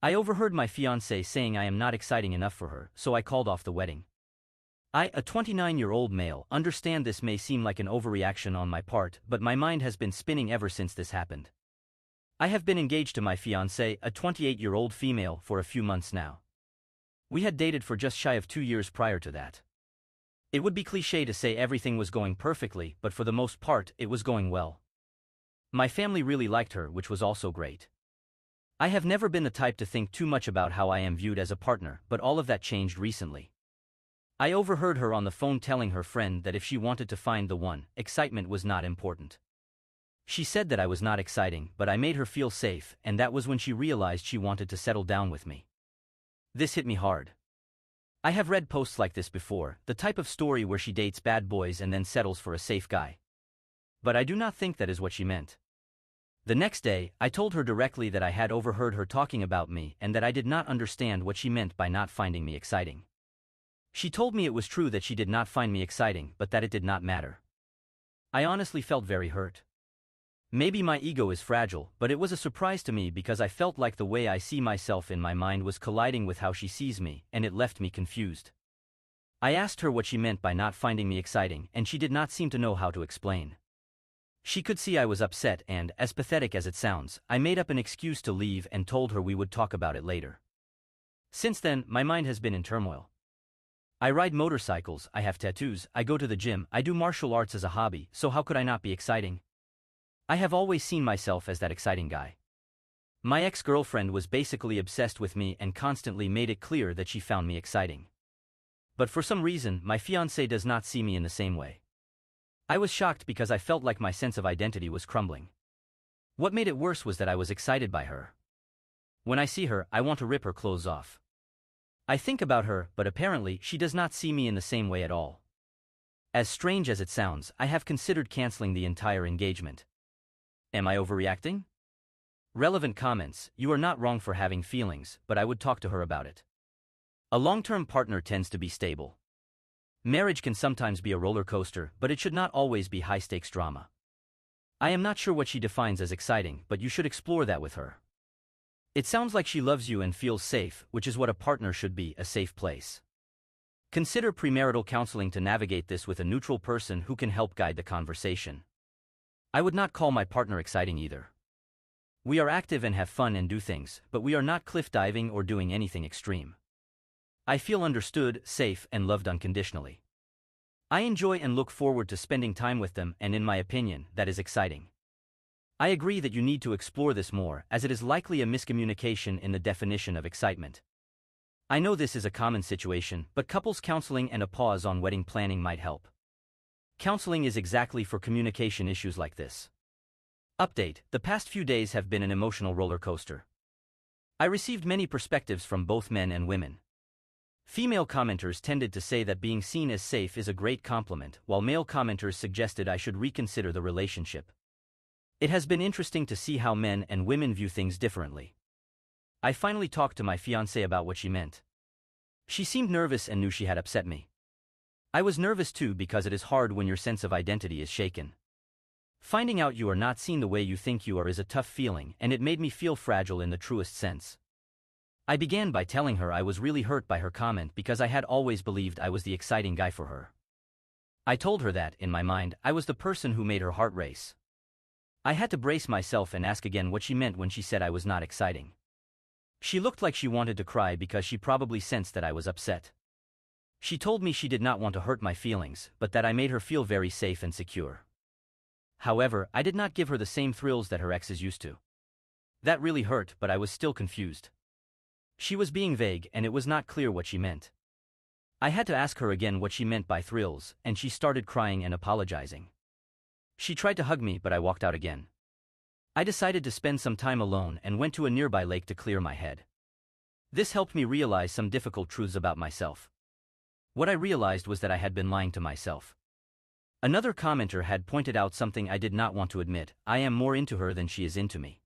I overheard my fiancée saying I am not exciting enough for her, so I called off the wedding. I, a 29-year-old male, understand this may seem like an overreaction on my part, but my mind has been spinning ever since this happened. I have been engaged to my fiancée, a 28-year-old female, for a few months now. We had dated for just shy of 2 years prior to that. It would be cliché to say everything was going perfectly, but for the most part, it was going well. My family really liked her, which was also great. I have never been the type to think too much about how I am viewed as a partner, but all of that changed recently. I overheard her on the phone telling her friend that if she wanted to find the one, excitement was not important. She said that I was not exciting, but I made her feel safe, and that was when she realized she wanted to settle down with me. This hit me hard. I have read posts like this before, the type of story where she dates bad boys and then settles for a safe guy. But I do not think that is what she meant. The next day, I told her directly that I had overheard her talking about me and that I did not understand what she meant by not finding me exciting. She told me it was true that she did not find me exciting, but that it did not matter. I honestly felt very hurt. Maybe my ego is fragile, but it was a surprise to me because I felt like the way I see myself in my mind was colliding with how she sees me, and it left me confused. I asked her what she meant by not finding me exciting, and she did not seem to know how to explain. She could see I was upset and, as pathetic as it sounds, I made up an excuse to leave and told her we would talk about it later. Since then, my mind has been in turmoil. I ride motorcycles, I have tattoos, I go to the gym, I do martial arts as a hobby, so how could I not be exciting? I have always seen myself as that exciting guy. My ex-girlfriend was basically obsessed with me and constantly made it clear that she found me exciting. But for some reason, my fiancé does not see me in the same way. I was shocked because I felt like my sense of identity was crumbling. What made it worse was that I was excited by her. When I see her, I want to rip her clothes off. I think about her, but apparently she does not see me in the same way at all. As strange as it sounds, I have considered canceling the entire engagement. Am I overreacting? Relevant comments: you are not wrong for having feelings, but I would talk to her about it. A long-term partner tends to be stable. Marriage can sometimes be a roller coaster, but it should not always be high-stakes drama. I am not sure what she defines as exciting, but you should explore that with her. It sounds like she loves you and feels safe, which is what a partner should be, a safe place. Consider premarital counseling to navigate this with a neutral person who can help guide the conversation. I would not call my partner exciting either. We are active and have fun and do things, but we are not cliff diving or doing anything extreme. I feel understood, safe, and loved unconditionally. I enjoy and look forward to spending time with them, and in my opinion, that is exciting. I agree that you need to explore this more, as it is likely a miscommunication in the definition of excitement. I know this is a common situation, but couples counseling and a pause on wedding planning might help. Counseling is exactly for communication issues like this. Update: the past few days have been an emotional roller coaster. I received many perspectives from both men and women. Female commenters tended to say that being seen as safe is a great compliment, while male commenters suggested I should reconsider the relationship. It has been interesting to see how men and women view things differently. I finally talked to my fiancée about what she meant. She seemed nervous and knew she had upset me. I was nervous too because it is hard when your sense of identity is shaken. Finding out you are not seen the way you think you are is a tough feeling, and it made me feel fragile in the truest sense. I began by telling her I was really hurt by her comment because I had always believed I was the exciting guy for her. I told her that, in my mind, I was the person who made her heart race. I had to brace myself and ask again what she meant when she said I was not exciting. She looked like she wanted to cry because she probably sensed that I was upset. She told me she did not want to hurt my feelings, but that I made her feel very safe and secure. However, I did not give her the same thrills that her exes used to. That really hurt, but I was still confused. She was being vague, and it was not clear what she meant. I had to ask her again what she meant by thrills, and she started crying and apologizing. She tried to hug me, but I walked out again. I decided to spend some time alone and went to a nearby lake to clear my head. This helped me realize some difficult truths about myself. What I realized was that I had been lying to myself. Another commenter had pointed out something I did not want to admit: I am more into her than she is into me.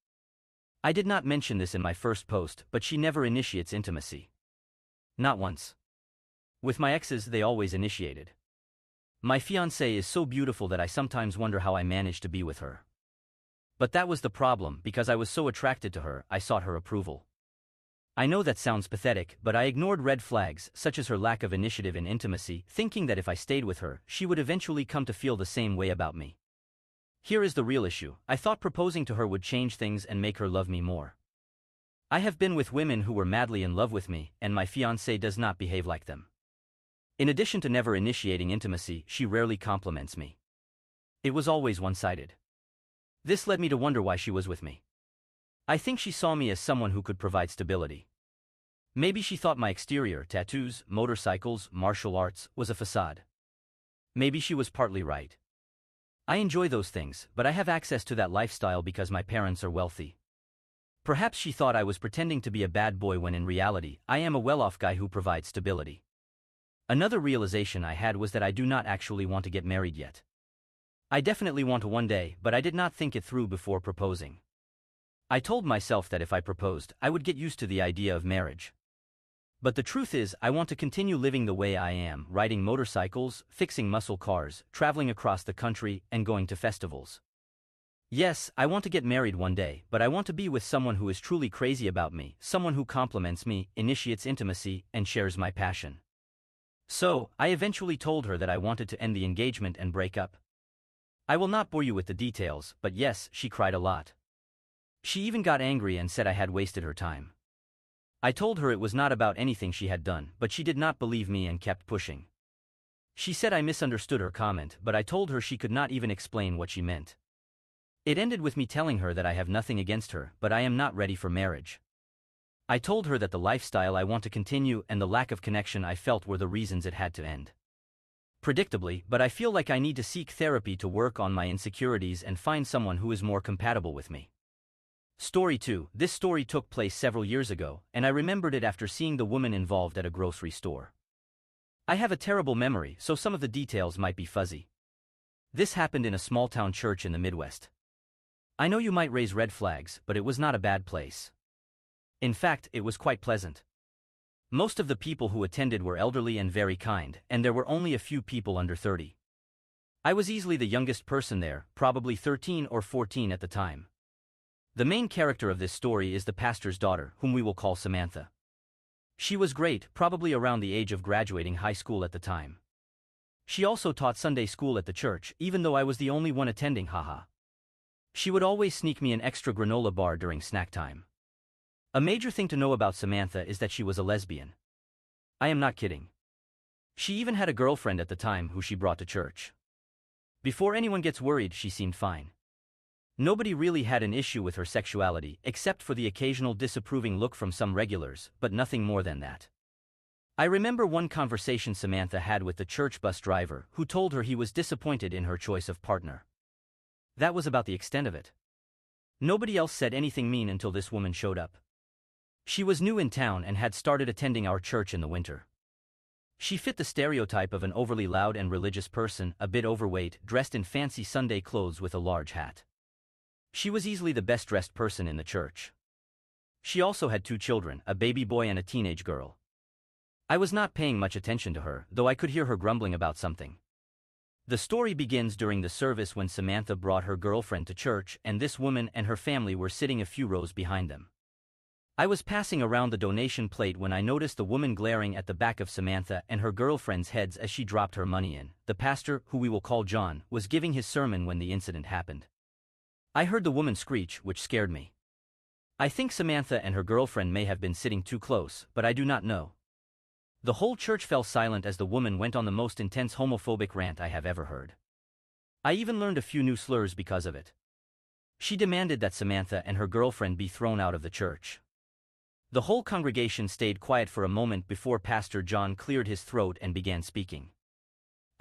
I did not mention this in my first post, but she never initiates intimacy. Not once. With my exes, they always initiated. My fiancée is so beautiful that I sometimes wonder how I managed to be with her. But that was the problem: because I was so attracted to her, I sought her approval. I know that sounds pathetic, but I ignored red flags, such as her lack of initiative and intimacy, thinking that if I stayed with her, she would eventually come to feel the same way about me. Here is the real issue. I thought proposing to her would change things and make her love me more. I have been with women who were madly in love with me, and my fiancée does not behave like them. In addition to never initiating intimacy, she rarely compliments me. It was always one-sided. This led me to wonder why she was with me. I think she saw me as someone who could provide stability. Maybe she thought my exterior, tattoos, motorcycles, martial arts, was a facade. Maybe she was partly right. I enjoy those things, but I have access to that lifestyle because my parents are wealthy. Perhaps she thought I was pretending to be a bad boy when in reality, I am a well-off guy who provides stability. Another realization I had was that I do not actually want to get married yet. I definitely want to one day, but I did not think it through before proposing. I told myself that if I proposed, I would get used to the idea of marriage. But the truth is, I want to continue living the way I am, riding motorcycles, fixing muscle cars, traveling across the country, and going to festivals. Yes, I want to get married one day, but I want to be with someone who is truly crazy about me, someone who compliments me, initiates intimacy, and shares my passion. So, I eventually told her that I wanted to end the engagement and break up. I will not bore you with the details, but yes, she cried a lot. She even got angry and said I had wasted her time. I told her it was not about anything she had done, but she did not believe me and kept pushing. She said I misunderstood her comment, but I told her she could not even explain what she meant. It ended with me telling her that I have nothing against her, but I am not ready for marriage. I told her that the lifestyle I want to continue and the lack of connection I felt were the reasons it had to end. Predictably, but I feel like I need to seek therapy to work on my insecurities and find someone who is more compatible with me. Story 2. This story took place several years ago, and I remembered it after seeing the woman involved at a grocery store. I have a terrible memory, so some of the details might be fuzzy. This happened in a small-town church in the Midwest. I know you might raise red flags, but it was not a bad place. In fact, it was quite pleasant. Most of the people who attended were elderly and very kind, and there were only a few people under 30. I was easily the youngest person there, probably 13 or 14 at the time. The main character of this story is the pastor's daughter, whom we will call Samantha. She was great, probably around the age of graduating high school at the time. She also taught Sunday school at the church, even though I was the only one attending, haha. She would always sneak me an extra granola bar during snack time. A major thing to know about Samantha is that she was a lesbian. I am not kidding. She even had a girlfriend at the time who she brought to church. Before anyone gets worried, she seemed fine. Nobody really had an issue with her sexuality, except for the occasional disapproving look from some regulars, but nothing more than that. I remember one conversation Samantha had with the church bus driver, who told her he was disappointed in her choice of partner. That was about the extent of it. Nobody else said anything mean until this woman showed up. She was new in town and had started attending our church in the winter. She fit the stereotype of an overly loud and religious person, a bit overweight, dressed in fancy Sunday clothes with a large hat. She was easily the best-dressed person in the church. She also had 2 children, a baby boy and a teenage girl. I was not paying much attention to her, though I could hear her grumbling about something. The story begins during the service when Samantha brought her girlfriend to church, and this woman and her family were sitting a few rows behind them. I was passing around the donation plate when I noticed the woman glaring at the back of Samantha and her girlfriend's heads as she dropped her money in. The pastor, who we will call John, was giving his sermon when the incident happened. I heard the woman screech, which scared me. I think Samantha and her girlfriend may have been sitting too close, but I do not know. The whole church fell silent as the woman went on the most intense homophobic rant I have ever heard. I even learned a few new slurs because of it. She demanded that Samantha and her girlfriend be thrown out of the church. The whole congregation stayed quiet for a moment before Pastor John cleared his throat and began speaking.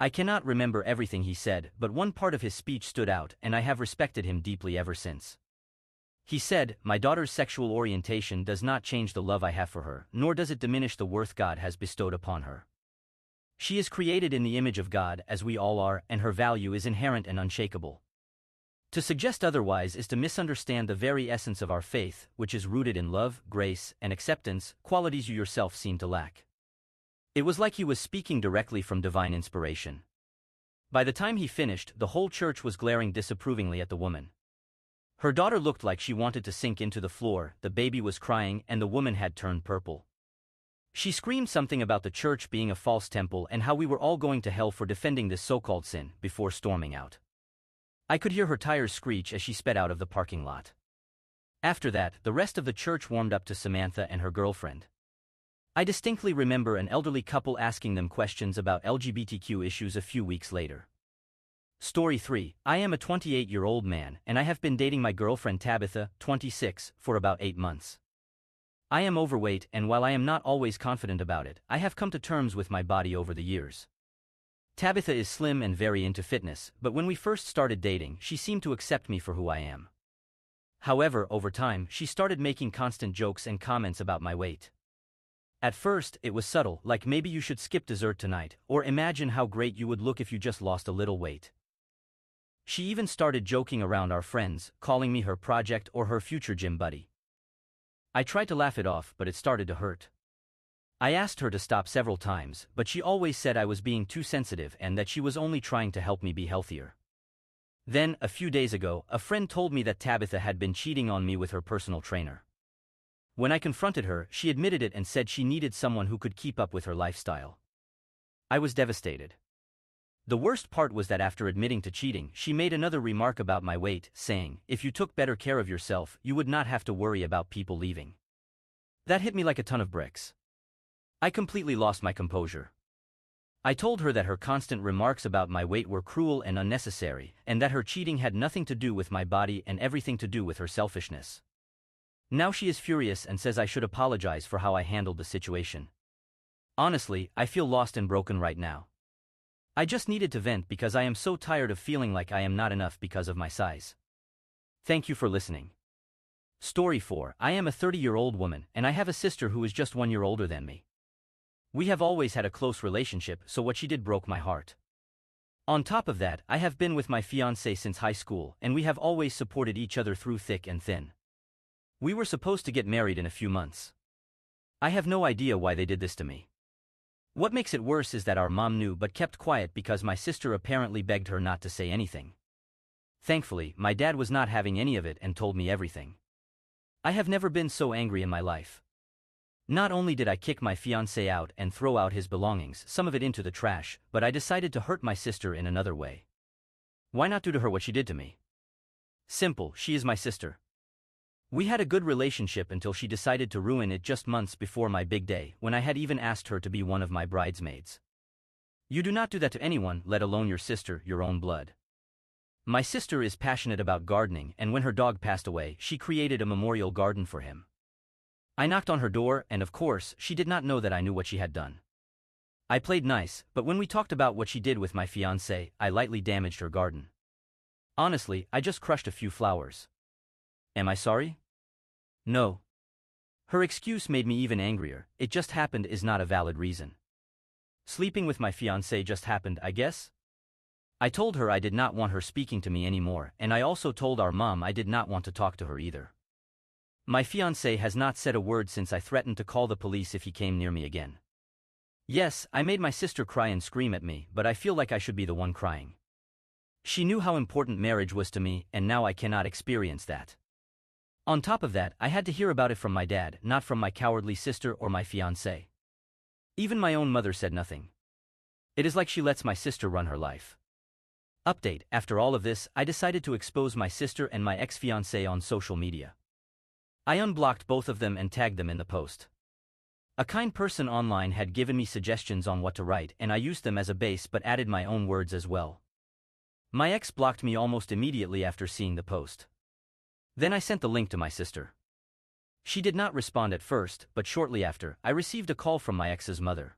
I cannot remember everything he said, but one part of his speech stood out, and I have respected him deeply ever since. He said, "My daughter's sexual orientation does not change the love I have for her, nor does it diminish the worth God has bestowed upon her. She is created in the image of God, as we all are, and her value is inherent and unshakable. To suggest otherwise is to misunderstand the very essence of our faith, which is rooted in love, grace, and acceptance, qualities you yourself seem to lack." It was like he was speaking directly from divine inspiration. By the time he finished, the whole church was glaring disapprovingly at the woman. Her daughter looked like she wanted to sink into the floor, the baby was crying, and the woman had turned purple. She screamed something about the church being a false temple and how we were all going to hell for defending this so-called sin, before storming out. I could hear her tires screech as she sped out of the parking lot. After that, the rest of the church warmed up to Samantha and her girlfriend. I distinctly remember an elderly couple asking them questions about LGBTQ issues a few weeks later. Story 3. I am a 28-year-old man, and I have been dating my girlfriend Tabitha, 26, for about 8 months. I am overweight, and while I am not always confident about it, I have come to terms with my body over the years. Tabitha is slim and very into fitness, but when we first started dating, she seemed to accept me for who I am. However, over time, she started making constant jokes and comments about my weight. At first, it was subtle, like maybe you should skip dessert tonight, or imagine how great you would look if you just lost a little weight. She even started joking around our friends, calling me her project or her future gym buddy. I tried to laugh it off, but it started to hurt. I asked her to stop several times, but she always said I was being too sensitive and that she was only trying to help me be healthier. Then, a few days ago, a friend told me that Tabitha had been cheating on me with her personal trainer. When I confronted her, she admitted it and said she needed someone who could keep up with her lifestyle. I was devastated. The worst part was that after admitting to cheating, she made another remark about my weight, saying, "If you took better care of yourself, you would not have to worry about people leaving." That hit me like a ton of bricks. I completely lost my composure. I told her that her constant remarks about my weight were cruel and unnecessary, and that her cheating had nothing to do with my body and everything to do with her selfishness. Now she is furious and says I should apologize for how I handled the situation. Honestly, I feel lost and broken right now. I just needed to vent because I am so tired of feeling like I am not enough because of my size. Thank you for listening. Story 4. I am a 30-year-old woman, and I have a sister who is just 1 year older than me. We have always had a close relationship, so what she did broke my heart. On top of that, I have been with my fiancée since high school, and we have always supported each other through thick and thin. We were supposed to get married in a few months. I have no idea why they did this to me. What makes it worse is that our mom knew but kept quiet because my sister apparently begged her not to say anything. Thankfully, my dad was not having any of it and told me everything. I have never been so angry in my life. Not only did I kick my fiancé out and throw out his belongings, some of it into the trash, but I decided to hurt my sister in another way. Why not do to her what she did to me? Simple, she is my sister. We had a good relationship until she decided to ruin it just months before my big day, when I had even asked her to be one of my bridesmaids. You do not do that to anyone, let alone your sister, your own blood. My sister is passionate about gardening, and when her dog passed away, she created a memorial garden for him. I knocked on her door, and of course, she did not know that I knew what she had done. I played nice, but when we talked about what she did with my fiancé, I lightly damaged her garden. Honestly, I just crushed a few flowers. Am I sorry? No. Her excuse made me even angrier. It just happened is not a valid reason. Sleeping with my fiancé just happened, I guess? I told her I did not want her speaking to me anymore, and I also told our mom I did not want to talk to her either. My fiancé has not said a word since I threatened to call the police if he came near me again. Yes, I made my sister cry and scream at me, but I feel like I should be the one crying. She knew how important marriage was to me, and now I cannot experience that. On top of that, I had to hear about it from my dad, not from my cowardly sister or my fiancé. Even my own mother said nothing. It is like she lets my sister run her life. Update: after all of this, I decided to expose my sister and my ex-fiancé on social media. I unblocked both of them and tagged them in the post. A kind person online had given me suggestions on what to write, and I used them as a base but added my own words as well. My ex blocked me almost immediately after seeing the post. Then I sent the link to my sister. She did not respond at first, but shortly after, I received a call from my ex's mother.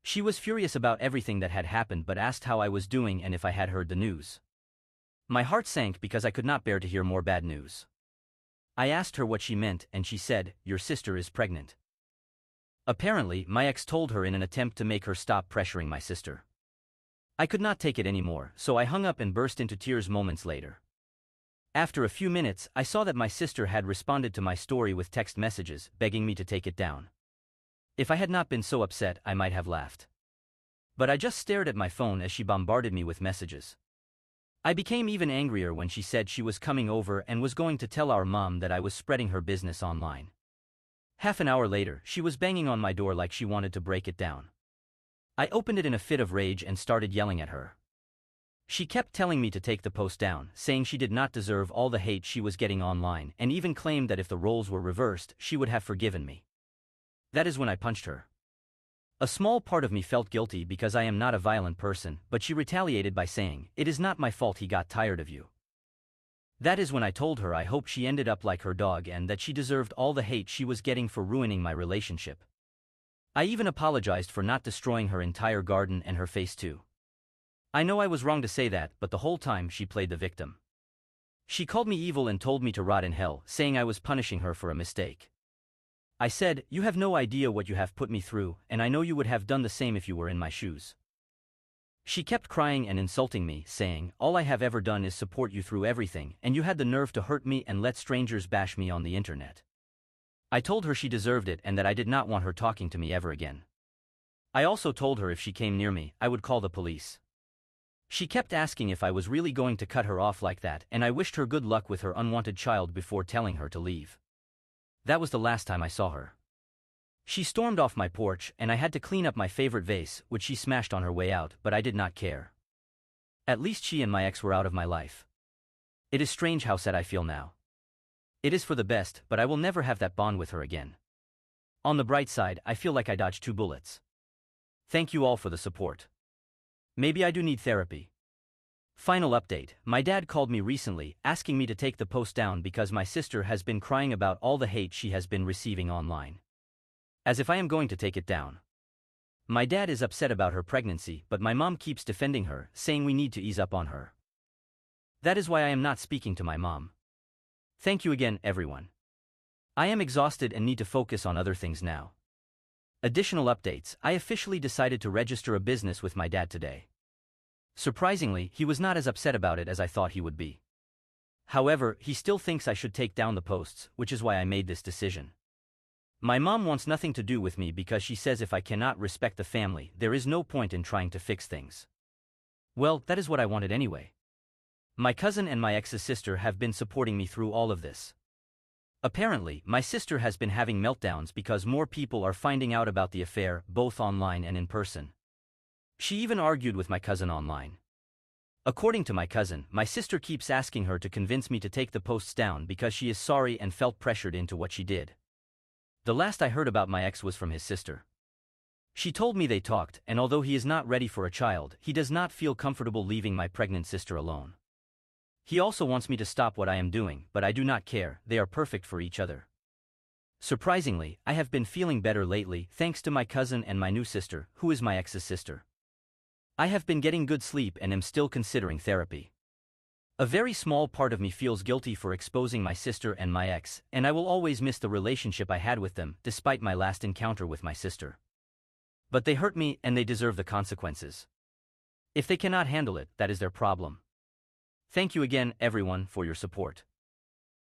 She was furious about everything that had happened but asked how I was doing and if I had heard the news. My heart sank because I could not bear to hear more bad news. I asked her what she meant, and she said, "Your sister is pregnant." Apparently, my ex told her in an attempt to make her stop pressuring my sister. I could not take it anymore, so I hung up and burst into tears moments later. After a few minutes, I saw that my sister had responded to my story with text messages, begging me to take it down. If I had not been so upset, I might have laughed. But I just stared at my phone as she bombarded me with messages. I became even angrier when she said she was coming over and was going to tell our mom that I was spreading her business online. Half an hour later, she was banging on my door like she wanted to break it down. I opened it in a fit of rage and started yelling at her. She kept telling me to take the post down, saying she did not deserve all the hate she was getting online, and even claimed that if the roles were reversed, she would have forgiven me. That is when I punched her. A small part of me felt guilty because I am not a violent person, but she retaliated by saying, "It is not my fault he got tired of you." That is when I told her I hoped she ended up like her dog and that she deserved all the hate she was getting for ruining my relationship. I even apologized for not destroying her entire garden and her face too. I know I was wrong to say that, but the whole time she played the victim. She called me evil and told me to rot in hell, saying I was punishing her for a mistake. I said, "You have no idea what you have put me through, and I know you would have done the same if you were in my shoes." She kept crying and insulting me, saying, "All I have ever done is support you through everything, and you had the nerve to hurt me and let strangers bash me on the internet." I told her she deserved it and that I did not want her talking to me ever again. I also told her if she came near me, I would call the police. She kept asking if I was really going to cut her off like that, and I wished her good luck with her unwanted child before telling her to leave. That was the last time I saw her. She stormed off my porch, and I had to clean up my favorite vase, which she smashed on her way out, but I did not care. At least she and my ex were out of my life. It is strange how sad I feel now. It is for the best, but I will never have that bond with her again. On the bright side, I feel like I dodged 2 bullets. Thank you all for the support. Maybe I do need therapy. Final update, my dad called me recently, asking me to take the post down because my sister has been crying about all the hate she has been receiving online. As if I am going to take it down. My dad is upset about her pregnancy, but my mom keeps defending her, saying we need to ease up on her. That is why I am not speaking to my mom. Thank you again, everyone. I am exhausted and need to focus on other things now. Additional updates, I officially decided to register a business with my dad today. Surprisingly, he was not as upset about it as I thought he would be. However, he still thinks I should take down the posts, which is why I made this decision. My mom wants nothing to do with me because she says if I cannot respect the family, there is no point in trying to fix things. Well, that is what I wanted anyway. My cousin and my ex's sister have been supporting me through all of this. Apparently, my sister has been having meltdowns because more people are finding out about the affair, both online and in person. She even argued with my cousin online. According to my cousin, my sister keeps asking her to convince me to take the posts down because she is sorry and felt pressured into what she did. The last I heard about my ex was from his sister. She told me they talked, and although he is not ready for a child, he does not feel comfortable leaving my pregnant sister alone. He also wants me to stop what I am doing, but I do not care, they are perfect for each other. Surprisingly, I have been feeling better lately thanks to my cousin and my new sister, who is my ex's sister. I have been getting good sleep and am still considering therapy. A very small part of me feels guilty for exposing my sister and my ex, and I will always miss the relationship I had with them, despite my last encounter with my sister. But they hurt me and they deserve the consequences. If they cannot handle it, that is their problem. Thank you again, everyone, for your support.